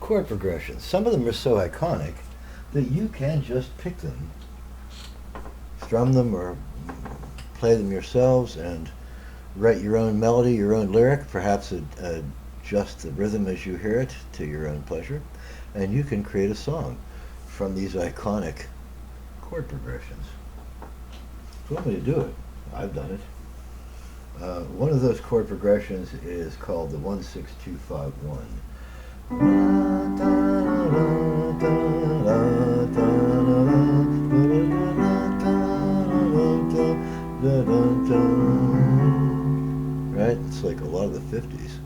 chord progressions. Some of them are so iconic that you can just pick them, strum them, or play them yourselves and write your own melody, your own lyric, perhaps adjust the rhythm as you hear it to your own pleasure, and you can create a song from these iconic chord progressions. If you want me to do it, I've done it. One of those chord progressions is called the 1-6-2-5-1. Right? It's like a lot of the 50s.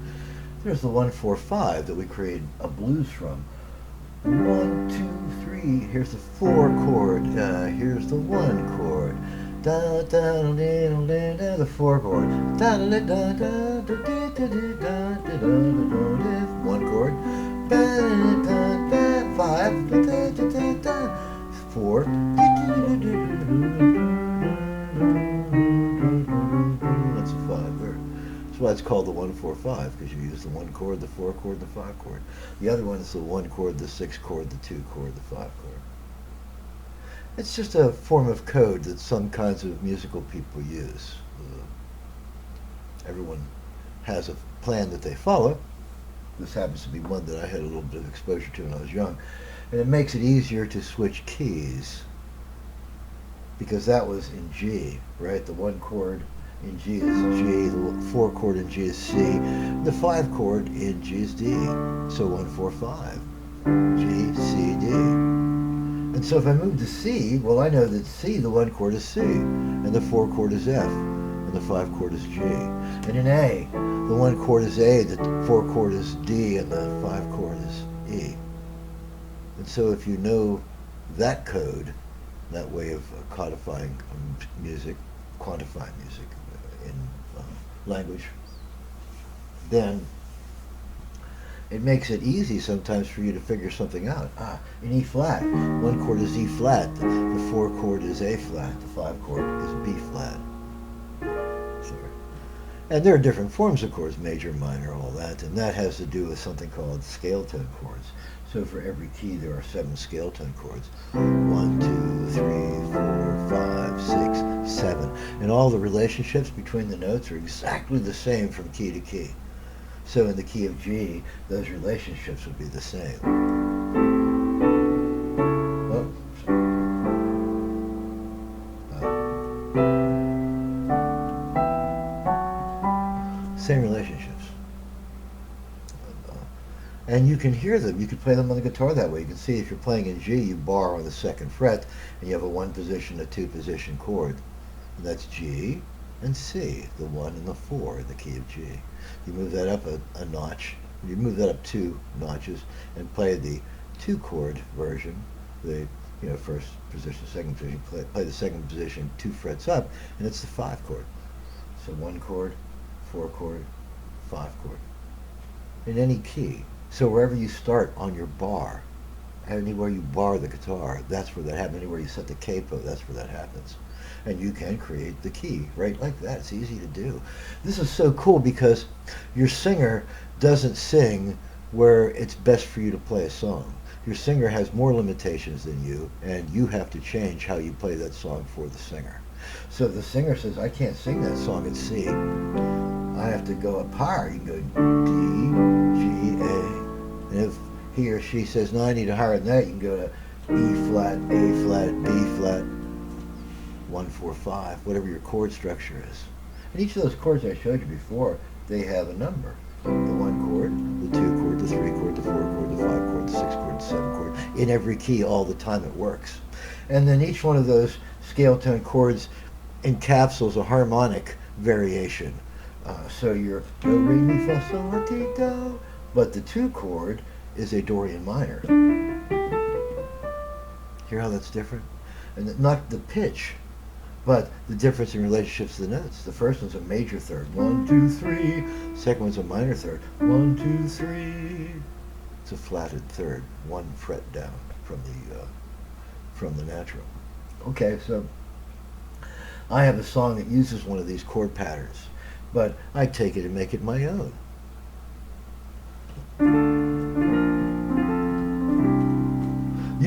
There's the 1-4-5 that we created a blues from. 1, 2, 3. Here's the 4 chord. Here's the 1 chord. Da da da da da, the 4 chord. Da da da da da da da da da da. 1 chord. Da da da 5. Da da da da 4. That's a 5 there. That's why it's called the 1-4-5, because you use the 1 chord, the 4 chord, the 5 chord. The other one is the 1 chord, the 6 chord, the 2 chord, the 5 chord. It's just a form of code that some kinds of musical people use. Everyone has a plan that they follow. This happens to be one that I had a little bit of exposure to when I was young. And it makes it easier to switch keys, because that was in G, right? The 1 chord in G is G, the 4 chord in G is C, the 5 chord in G is D. So 1-4-5, G, C, D. And so if I move to C, well, I know that C, the 1 chord is C, and the 4 chord is F, and the 5 chord is G. And in A, the 1 chord is A, the 4 chord is D, and the 5 chord is E. And so if you know that code, that way of codifying music, quantifying music in language, then it makes it easy sometimes for you to figure something out. In E flat, 1 chord is E flat, the 4 chord is A flat, the 5 chord is B flat. And there are different forms of chords, major, minor, all that, and that has to do with something called scale tone chords. So for every key there are 7 scale tone chords. 1, 2, 3, 4, 5, 6, 7. And all the relationships between the notes are exactly the same from key to key. So in the key of G, those relationships would be the same. Oh, same relationships. And you can hear them. You can play them on the guitar that way. You can see if you're playing in G, you bar on the 2nd fret, and you have a 1 position, a 2 position chord. And that's G and C, the 1 and the 4 in the key of G. You move that up a notch, you move that up 2 notches, and play the 2 chord version, the first position, 2nd position, play the 2nd position 2 frets up, and it's the 5 chord. So 1 chord, 4 chord, 5 chord. In any key. So wherever you start on your bar, anywhere you bar the guitar, that's where that happens. Anywhere you set the capo, that's where that happens. And you can create the key right like that. It's easy to do. This is so cool because your singer doesn't sing where it's best for you to play a song. Your singer has more limitations than you, and you have to change how you play that song for the singer. So if the singer says, I can't sing that song in C, I have to go up higher. You can go D, G, A. And if he or she says, no, I need it higher than that, you can go to E flat, A flat, B flat, 1-4-5, whatever your chord structure is. And each of those chords I showed you before, they have a number. The 1 chord, the 2 chord, the 3 chord, the 4 chord, the 5 chord, the 6 chord, the 7 chord. In every key all the time it works. And then each one of those scale tone chords encapsulates a harmonic variation. So your do, re, mi, fa, sol, la, ti, do. But the 2 chord is a Dorian minor. Hear how that's different? And not the pitch, but the difference in relationships to the notes. The first one's a major third, 1, 2, 3. Second one's a minor third, 1, 2, 3. It's a flatted third, 1 fret down from the natural. Okay, so I have a song that uses one of these chord patterns, but I take it and make it my own.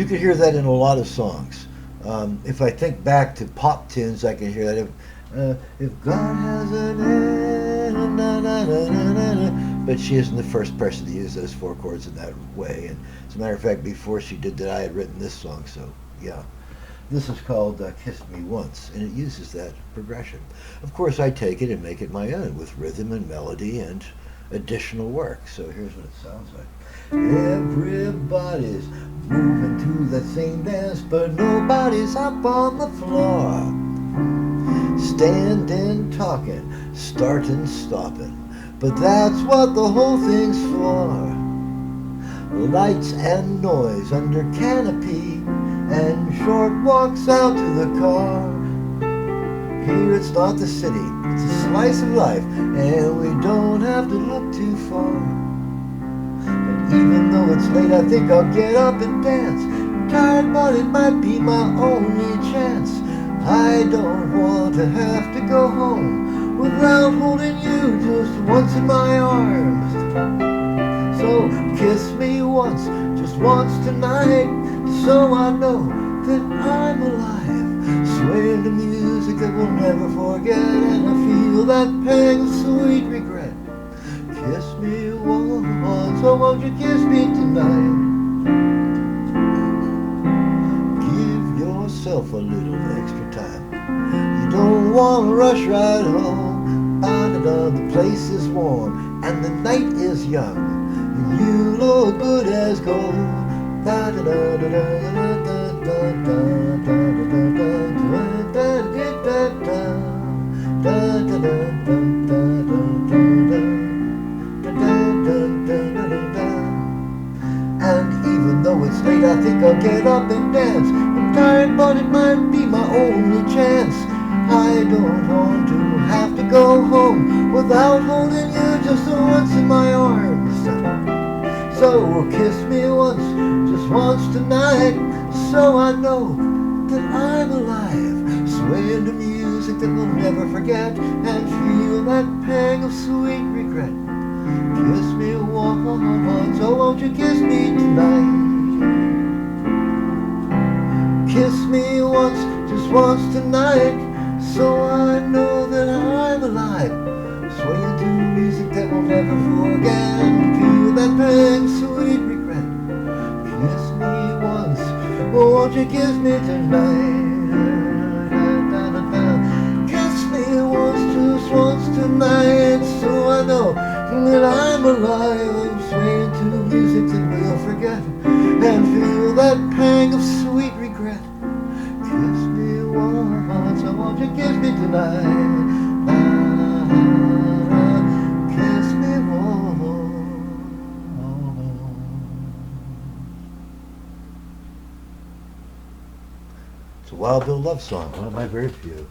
You can hear that in a lot of songs. If I think back to pop tunes, I can hear that. If God has an but she isn't the first person to use those four chords in that way. And as a matter of fact, before she did that, I had written this song. So yeah, this is called "Kiss Me Once," and it uses that progression. Of course, I take it and make it my own with rhythm and melody and additional work. So here's what it sounds like. Everybody's moving to that same dance, but nobody's up on the floor. Standing, talking, starting, stopping, but that's what the whole thing's for. Lights and noise under canopy, and short walks out to the car. Here it's not the city, it's a slice of life, and we don't have to look too far. And even though it's late, I think I'll get up and dance. I'm tired, but it might be my only chance. I don't want to have to go home without holding you just once in my arms. So kiss me once, just once tonight, so I know that I'm alive. Swaying to music that we'll never forget, and I feel that pang of sweet regret. Kiss me once, oh won't you kiss me tonight? Give yourself a little extra time. You don't want to rush right home. The place is warm and the night is young, and you look good as gold. And even though it's late, I think I'll get up and dance. I'm tired, but it might be my only chance. I don't want to have to go home without holding you just once in my arms. So kiss me once, just once tonight, so I know that I'm alive. Swaying to music that we'll never forget, and feel that pang of sweet regret. Kiss me once, oh won't you kiss me tonight? Kiss me once, just once tonight, so I know that I'm alive. Swaying to music that we'll never forget, and feel that pang of sweet regret. Kiss me once, oh won't you kiss me tonight? Kiss me once, just once tonight, so I know that I'm alive. I'm swaying to music that we'll forget, and feel that pang of sweet regret. Kiss me once, oh won't you kiss me tonight? Kiss me once. It's a Wild Bill love song, one of my very few.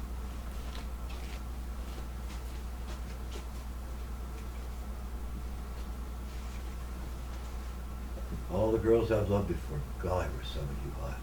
All the girls I've loved before, God, were some of you hot.